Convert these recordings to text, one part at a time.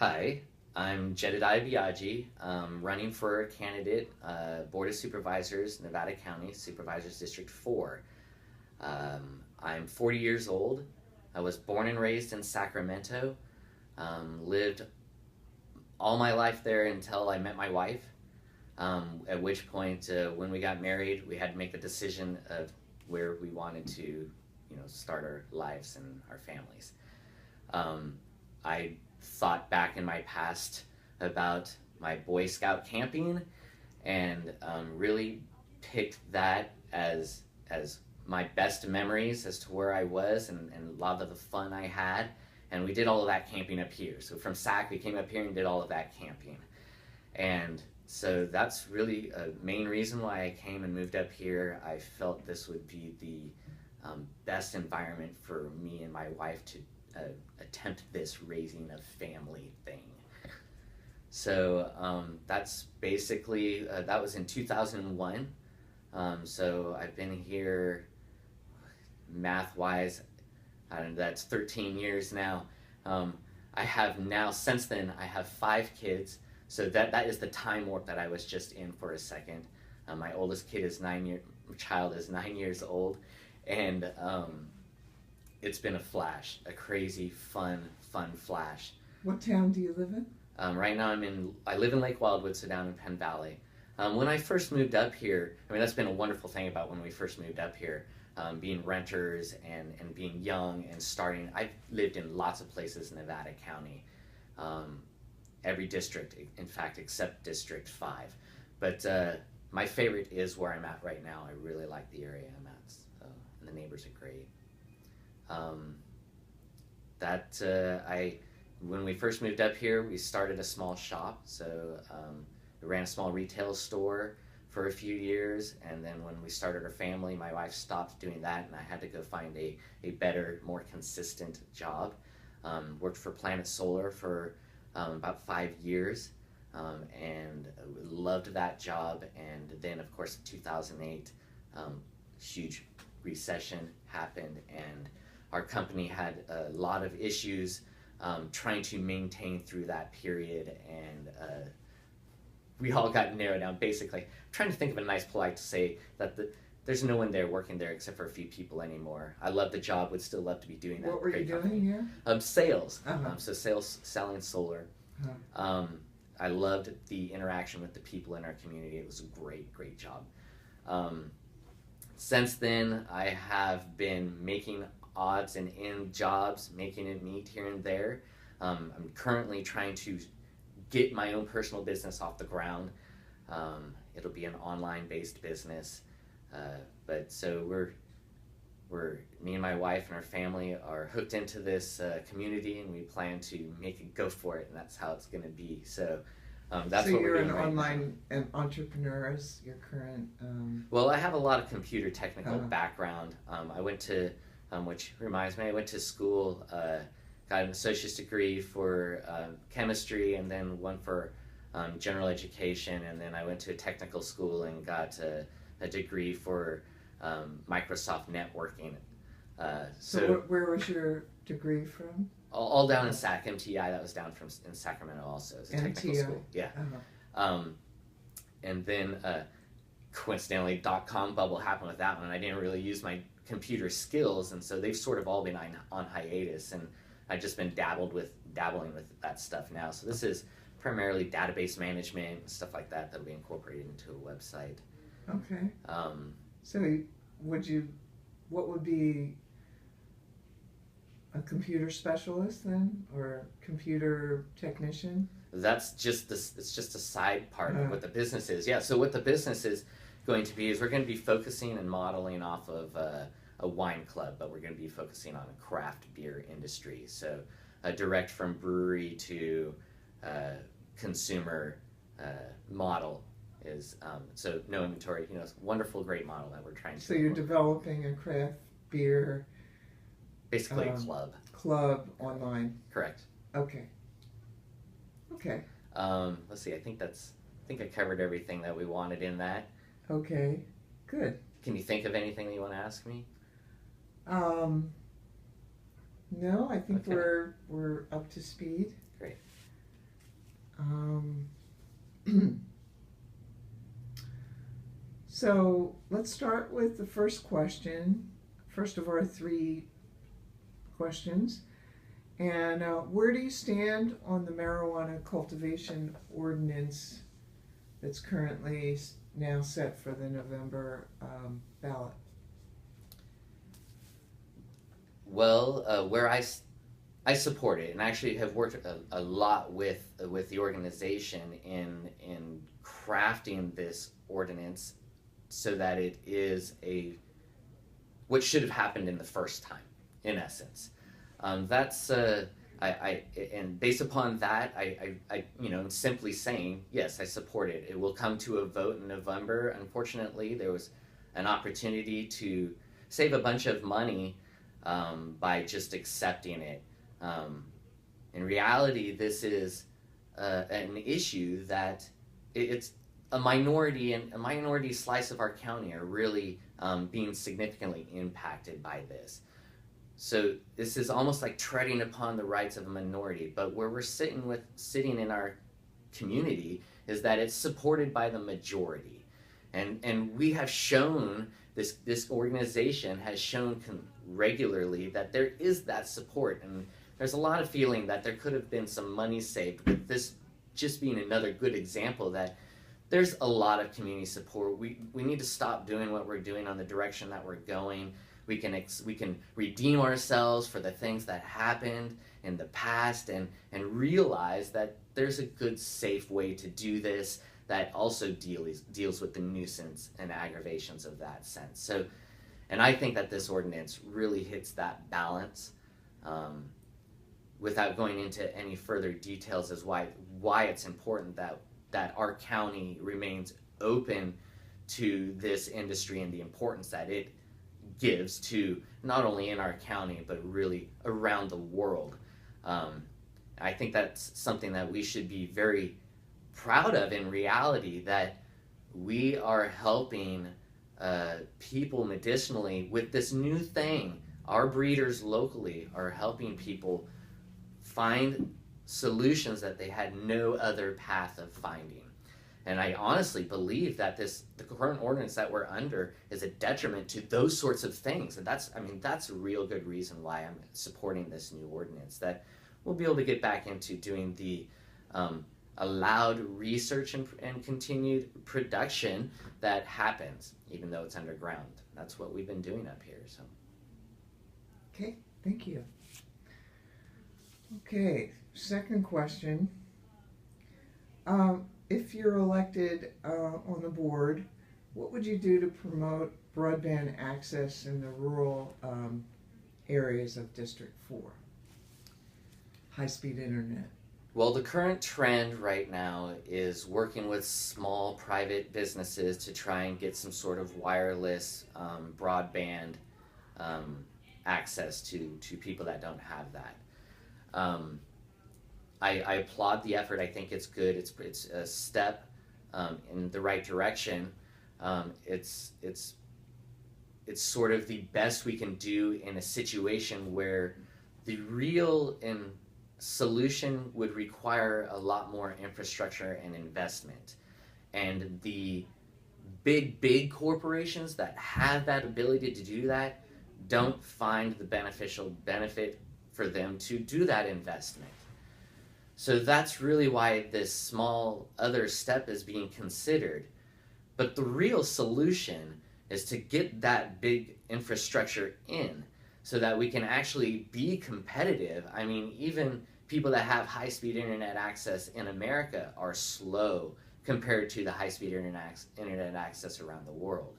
Hi, I'm Jedidiah Biagi, running for a candidate, Board of Supervisors, Nevada County, Supervisors District 4. I'm 40 years old. I was born and raised in Sacramento, lived all my life there until I met my wife, at which point, when we got married, we had to make a decision of where we wanted to, start our lives and our families. I thought back in my past about my Boy Scout camping and really picked that as my best memories as to where I was and a lot of the fun I had. And we did all of that camping up here. So from Sac, we came up here and did all of that camping. And so that's really a main reason why I came and moved up here. I felt this would be the best environment for me and my wife to attempt this raising a family thing. So that's basically, that was in 2001. So I've been here, math-wise, that's 13 years now. I have now, since then, I have 5 kids. So that is the time warp that I was just in for a second. My oldest kid is 9 years old, and it's been a flash, a crazy, fun flash. What town do you live in? Right now I live in Lake Wildwood, so down in Penn Valley. When I first moved up here, that's been a wonderful thing about when we first moved up here, being renters and being young and starting. I've lived in lots of places in Nevada County, every district, in fact, except District 5. But my favorite is where I'm at right now. I really like the area I'm at, so, and the neighbors are great. When we first moved up here, we started a small shop. So we ran a small retail store for a few years, and then when we started our family, my wife stopped doing that, and I had to go find a better, more consistent job. Worked for Planet Solar for about 5 years, and loved that job. And then, of course, in 2008, huge recession happened, and our company had a lot of issues trying to maintain through that period, and we all got narrowed down. Basically, I'm trying to think of a nice, polite to say that there's no one there working there except for a few people anymore. I love the job, would still love to be doing that. What were you doing here? Sales. Uh-huh. So sales, selling solar. Uh-huh. I loved the interaction with the people in our community. It was a great job. Since then, I have been making odds and end jobs, making it meet here and there. I'm currently trying to get my own personal business off the ground. It'll be an online-based business, but so me and my wife and our family are hooked into this community, and we plan to make it go for it, and that's how it's going to be. So that's what we're doing. So you're an online entrepreneur as your current. Well, I have a lot of computer technical background. I went to which reminds me, I went to school, got an associate's degree for chemistry, and then one for general education, and then I went to a technical school and got a degree for Microsoft networking. So where was your degree from? All down in Sac, MTI, that was down in Sacramento also. It's a technical school. Yeah. Uh-huh. And then coincidentally, .com bubble happened with that one, and I didn't really use my computer skills, and so they've sort of all been on hiatus, and I've just been dabbling with that stuff now. So this is primarily database management and stuff like that that'll be incorporated into a website. Okay. So what would be a computer specialist then, or computer technician? It's just a side part of what the business is. Yeah, so what the business is going to be is we're going to be focusing and modeling off of a wine club, but we're going to be focusing on a craft beer industry. So direct from brewery to consumer model is, so no inventory, it's a wonderful, great model that we're trying to. So you're developing a craft beer. Basically a club. Club online. Correct. Okay. Let's see, I think I covered everything that we wanted in that. Okay, good. Can you think of anything that you want to ask me? No, I think we're up to speed. Great. So let's start with the first question, first of our three questions. And where do you stand on the marijuana cultivation ordinance that's currently now set for the November ballot? Well, where I support it, and actually have worked a lot with the organization in crafting this ordinance so that it is what should have happened in the first time, in essence. That's and based upon that, I am simply saying yes, I support it. It will come to a vote in November. Unfortunately, there was an opportunity to save a bunch of money by just accepting it. In reality, this is an issue that it's a minority, and a minority slice of our county are really being significantly impacted by this. So this is almost like treading upon the rights of a minority. But where we're sitting in our community is that it's supported by the majority, and we have shown this organization has shown regularly that there is that support, and there's a lot of feeling that there could have been some money saved with this just being another good example that there's a lot of community support. We need to stop doing what we're doing on the direction that we're going. We can redeem ourselves for the things that happened in the past and realize that there's a good, safe way to do this that also deals with the nuisance and aggravations of that sense. So, and I think that this ordinance really hits that balance. Without going into any further details as why it's important that our county remains open to this industry and the importance that it gives to not only in our county but really around the world. I think that's something that we should be very proud of in reality, that we are helping people medicinally with this new thing. Our breeders locally are helping people find solutions that they had no other path of finding. And I honestly believe that the current ordinance that we're under is a detriment to those sorts of things. And that's a real good reason why I'm supporting this new ordinance, that we'll be able to get back into doing the allowed research and continued production that happens, even though it's underground. That's what we've been doing up here. So. Okay, thank you. Okay, second question. If you're elected on the board, what would you do to promote broadband access in the rural areas of District 4? High-speed internet. Well, the current trend right now is working with small private businesses to try and get some sort of wireless broadband access to people that don't have that. I applaud the effort. I think it's good. It's a step in the right direction. It's sort of the best we can do in a situation where the real solution would require a lot more infrastructure and investment. And the big corporations that have that ability to do that don't find the benefit for them to do that investment. So that's really why this small other step is being considered. But the real solution is to get that big infrastructure in so that we can actually be competitive. I mean, even people that have high-speed internet access in America are slow compared to the high-speed internet access around the world.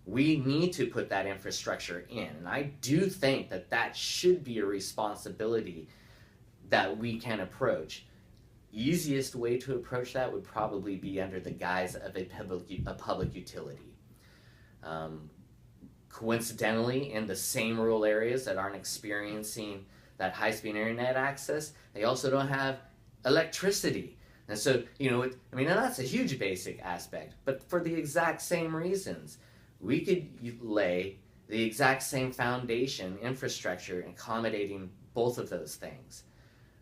We need to put that infrastructure in, and I do think that should be a responsibility that we can approach. Easiest way to approach that would probably be under the guise of a public utility. Coincidentally, in the same rural areas that aren't experiencing that high-speed internet access, they also don't have electricity. And so, that's a huge basic aspect, but for the exact same reasons, we could lay the exact same foundation, infrastructure, accommodating both of those things.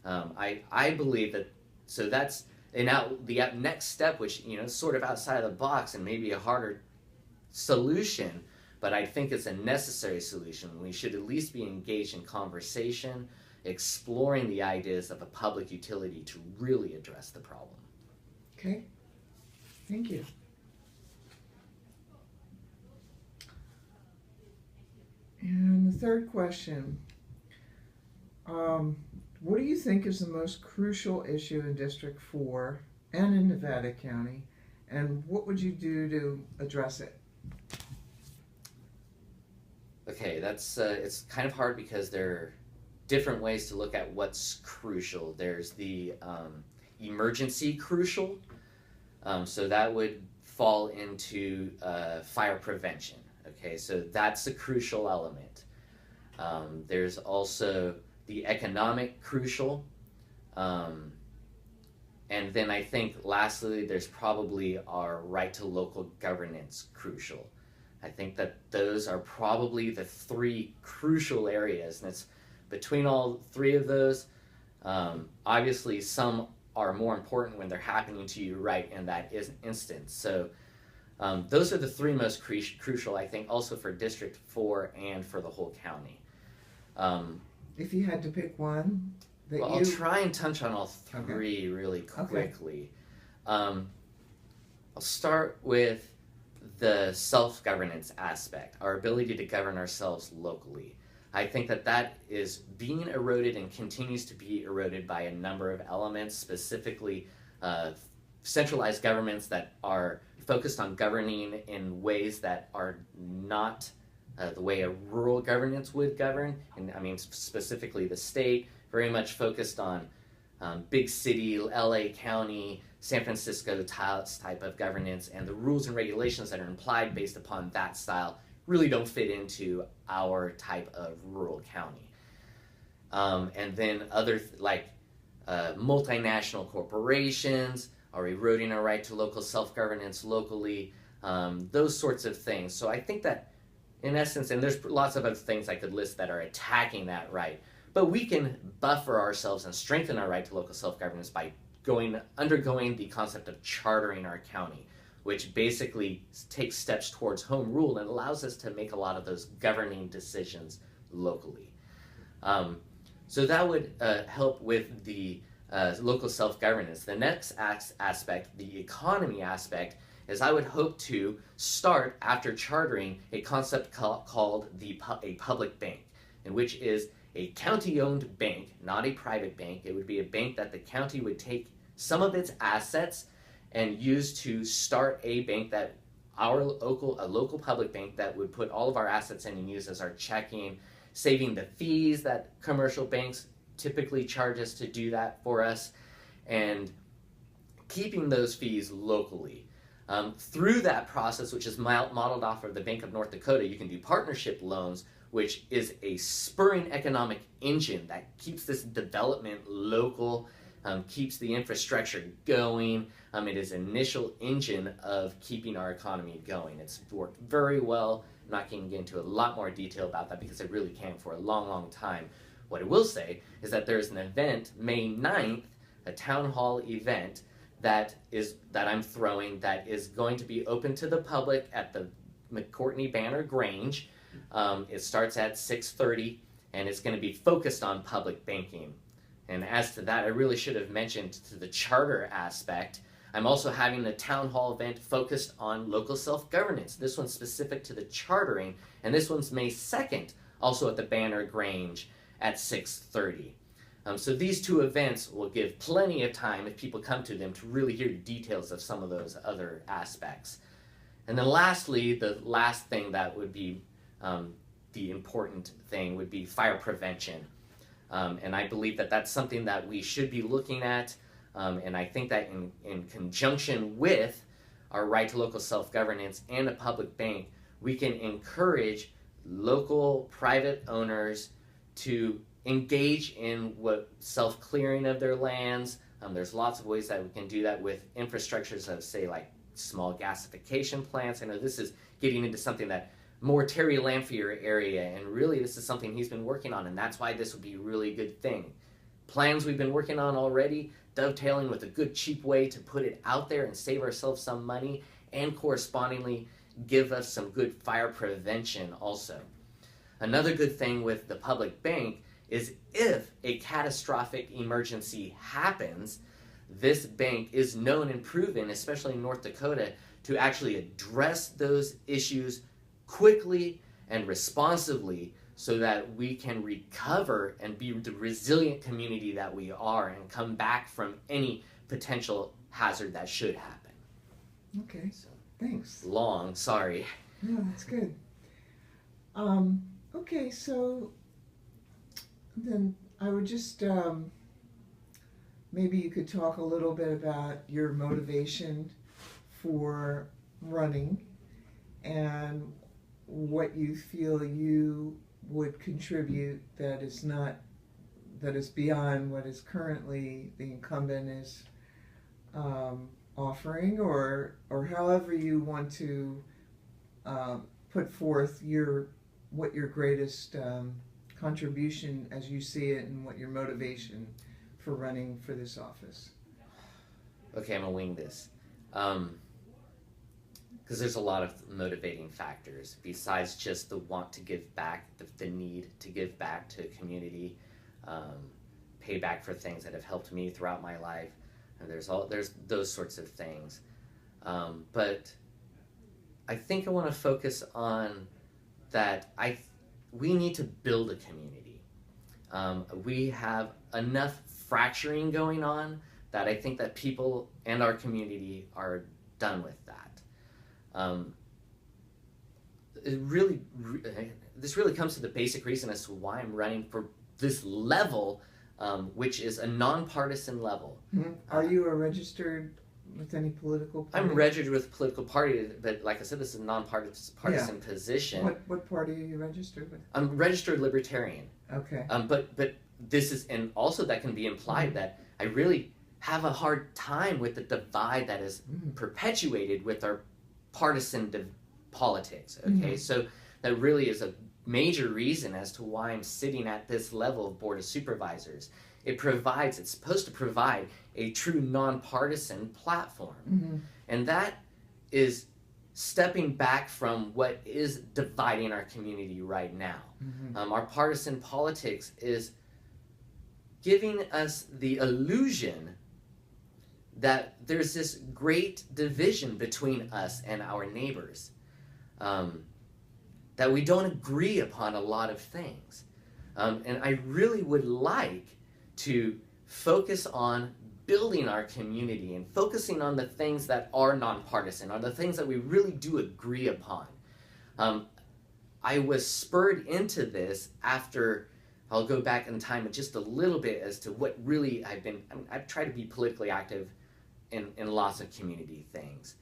I believe that, so that's, and now the next step, which, sort of outside of the box and maybe a harder solution, but I think it's a necessary solution. We should at least be engaged in conversation, exploring the ideas of a public utility to really address the problem. Okay, thank you. And the third question, what do you think is the most crucial issue in District 4 and in Nevada County, and what would you do to address it? Okay, that's it's kind of hard because there are different ways to look at what's crucial. There's the emergency crucial, so that would fall into fire prevention. Okay, so that's a crucial element. There's also the economic crucial, and then I think lastly there's probably our right to local governance crucial. I think that those are probably the three crucial areas, and it's between all three of those. Obviously some are more important when they're happening to you right in that instance. So those are the three most crucial, I think, also for District 4 and for the whole county. If you had to pick one that I'll try and touch on all three really quickly. Okay. I'll start with the self-governance aspect, our ability to govern ourselves locally. I think that that is being eroded and continues to be eroded by a number of elements, specifically centralized governments that are focused on governing in ways that are not the way a rural governance would govern. And I mean specifically the state, very much focused on big city, LA County, San Francisco type of governance, and the rules and regulations that are implied based upon that style really don't fit into our type of rural county. And then other multinational corporations are eroding our right to local self-governance locally, those sorts of things. So I think that in essence, and there's lots of other things I could list that are attacking that right, but we can buffer ourselves and strengthen our right to local self-governance by undergoing the concept of chartering our county, which basically takes steps towards home rule and allows us to make a lot of those governing decisions locally. So that would help with the local self-governance. The next aspect, the economy aspect, is I would hope to start after chartering a concept called a public bank, in which is a county-owned bank, not a private bank. It would be a bank that the county would take some of its assets and use to start a bank that a local public bank that would put all of our assets in and use as our checking, saving the fees that commercial banks typically charge us to do that for us, and keeping those fees locally. Through that process, which is modeled off of the Bank of North Dakota, you can do partnership loans, which is a spurring economic engine that keeps this development local, keeps the infrastructure going. It is an initial engine of keeping our economy going. It's worked very well. I'm not going to get into a lot more detail about that because it really can for a long, long time. What I will say is that there's an event, May 9th, a town hall event that I'm throwing that is going to be open to the public at the McCourtney Banner Grange. It starts at 6:30 and it's going to be focused on public banking. And as to that, I really should have mentioned to the charter aspect, I'm also having a town hall event focused on local self-governance. This one's specific to the chartering, and this one's May 2nd, also at the Banner Grange at 6:30. So these two events will give plenty of time, if people come to them, to really hear details of some of those other aspects. And then lastly, the last thing that would be the important thing would be fire prevention. And I believe that that's something that we should be looking at. And I think that in conjunction with our right to local self-governance and a public bank, we can encourage local private owners to engage in what self-clearing of their lands. There's lots of ways that we can do that with infrastructures of, say, like small gasification plants. I know this is getting into something that more Terry Lamphere area, and really this is something he's been working on, and that's why this would be a really good thing. Plans we've been working on already, dovetailing with a good cheap way to put it out there and save ourselves some money, and correspondingly give us some good fire prevention also. Another good thing with the public bank is if a catastrophic emergency happens, this bank is known and proven, especially in North Dakota, to actually address those issues quickly and responsively so that we can recover and be the resilient community that we are and come back from any potential hazard that should happen. Okay, So, thanks. long, sorry. Yeah, that's good. Okay, so then I would just, maybe you could talk a little bit about your motivation for running and what you feel you would contribute that is beyond what is currently the incumbent is offering, or however you want to put forth what your greatest contribution as you see it and what your motivation for running for this office. Okay, I'm gonna wing this. Because there's a lot of motivating factors besides just the want to give back, the need to give back to a community, pay back for things that have helped me throughout my life. And there's those sorts of things. But I think I want to focus on that we need to build a community. We have enough fracturing going on that I think that people and our community are done with that. This really comes to the basic reason as to why I'm running for this level, which is a nonpartisan level. Mm-hmm. Are you registered with any political party? I'm registered with a political party, but like I said, this is a nonpartisan position. What party are you registered with? I'm registered libertarian. Okay. But this is, and also that can be implied that I really have a hard time with the divide that is perpetuated with our partisan politics. Okay, so that really is a major reason as to why I'm sitting at this level of Board of Supervisors. It's supposed to provide a true nonpartisan platform. And that is stepping back from what is dividing our community right now. Our partisan politics is giving us the illusion that there's this great division between us and our neighbors, that we don't agree upon a lot of things. And I really would like to focus on building our community and focusing on the things that are nonpartisan, on the things that we really do agree upon. I was spurred into this after, I'll go back in time just a little bit as to what really I've tried to be politically active in lots of community things.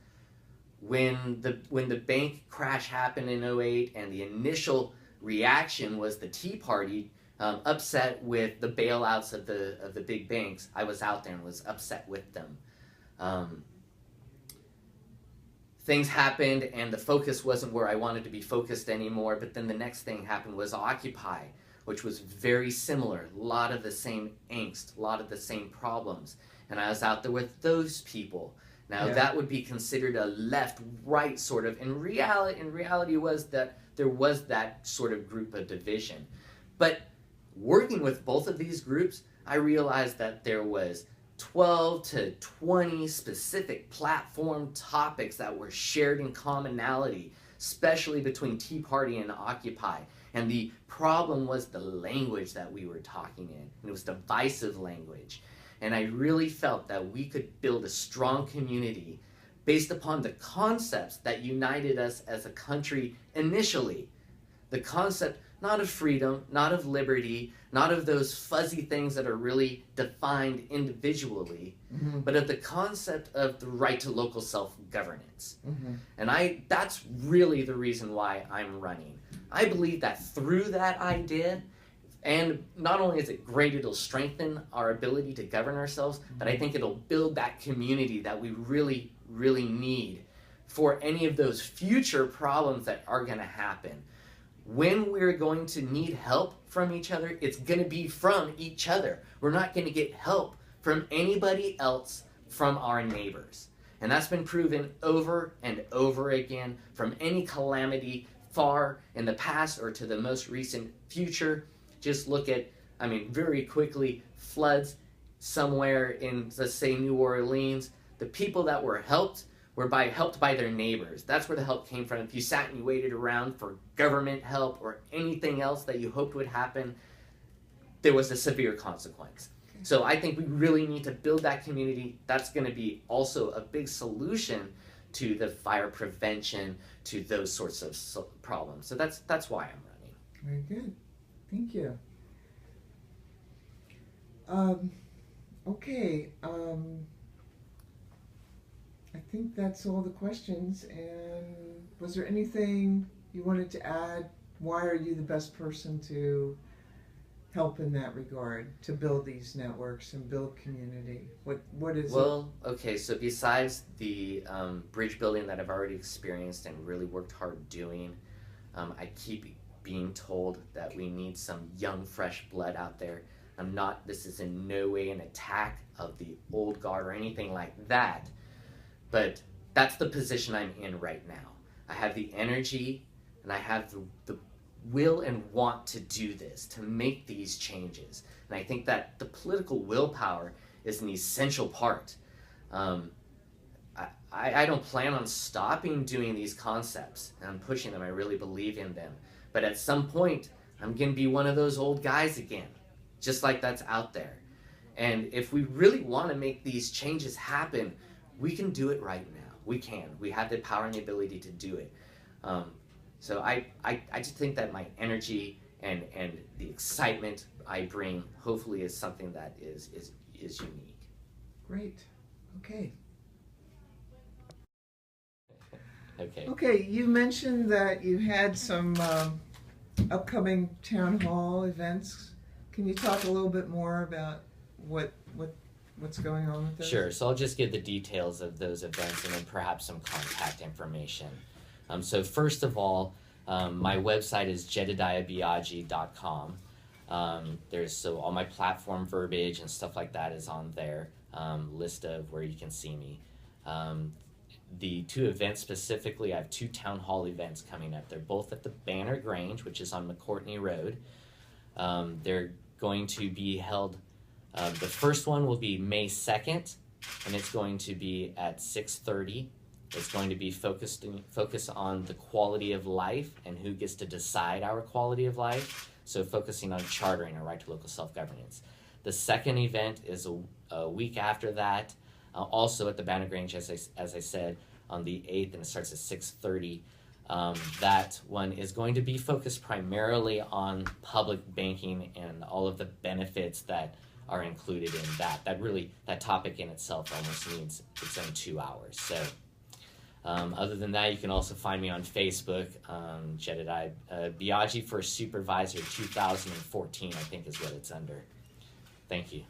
When the bank crash happened in '08 and the initial reaction was the Tea Party upset with the bailouts of the big banks, I was out there and was upset with them. Things happened and the focus wasn't where I wanted to be focused anymore, but then the next thing happened was Occupy, which was very similar. A lot of the same angst, a lot of the same problems. And I was out there with those people. Now that would be considered a left-right sort of. In reality was that there was that sort of group of division. But working with both of these groups, I realized that there was 12 to 20 specific platform topics that were shared in commonality, especially between Tea Party and Occupy. And the problem was the language that we were talking in. And it was divisive language. And I really felt that we could build a strong community based upon the concepts that united us as a country initially. The concept not of freedom, not of liberty, not of those fuzzy things that are really defined individually, but of the concept of the right to local self-governance. And that's really the reason why I'm running. I believe that through that idea, and not only is it great, it'll strengthen our ability to govern ourselves, but I think it'll build that community that we really, really need for any of those future problems that are going to happen. When we're going to need help from each other, it's going to be from each other. We're not going to get help from anybody else from our neighbors. And that's been proven over and over again from any calamity far in the past or to the most recent future. Just look at, very quickly, floods somewhere in, let's say, New Orleans. The people that were helped helped by their neighbors. That's where the help came from. If you sat and you waited around for government help or anything else that you hoped would happen, there was a severe consequence. So I think we really need to build that community. That's going to be also a big solution to the fire prevention, to those sorts of problems. So that's why I'm running. Very good. Thank you. Okay. I think that's all the questions. And was there anything you wanted to add? Why are you the best person to help in that regard, to build these networks and build community? What is Well, okay, so besides the bridge building that I've already experienced and really worked hard doing, I keep being told that we need some young, fresh blood out there. This is in no way an attack of the old guard or anything like that, but that's the position I'm in right now. I have the energy and I have the will and want to do this, to make these changes. And I think that the political willpower is an essential part. I don't plan on stopping doing these concepts and pushing them. I really believe in them. But at some point, I'm going to be one of those old guys again, just like that's out there. And if we really want to make these changes happen, we can do it right now. We can. We have the power and the ability to do it. So I just think that my energy and the excitement I bring hopefully is something that is unique. Great. Okay. Okay. Okay, you mentioned that you had some upcoming town hall events. Can you talk a little bit more about what's going on with those? Sure. So I'll just give the details of those events and then perhaps some contact information. So first of all, my website is jedidiahbiagi.com. So all my platform verbiage and stuff like that is on there, list of where you can see me. The two events specifically, I have two town hall events coming up. They're both at the Banner Grange, which is on McCourtney Road. They're going to be held, the first one will be May 2nd, and it's going to be at 6:30. It's going to be focused on the quality of life and who gets to decide our quality of life. So focusing on chartering, our right to local self-governance. The second event is a week after that, also at the Banner Grange, as I said, on the 8th, and it starts at 6:30. That one is going to be focused primarily on public banking and all of the benefits that are included in that. That topic in itself almost needs its own 2 hours. So. Other than that, you can also find me on Facebook, Jedidiah Biagi for Supervisor 2014, I think is what it's under. Thank you.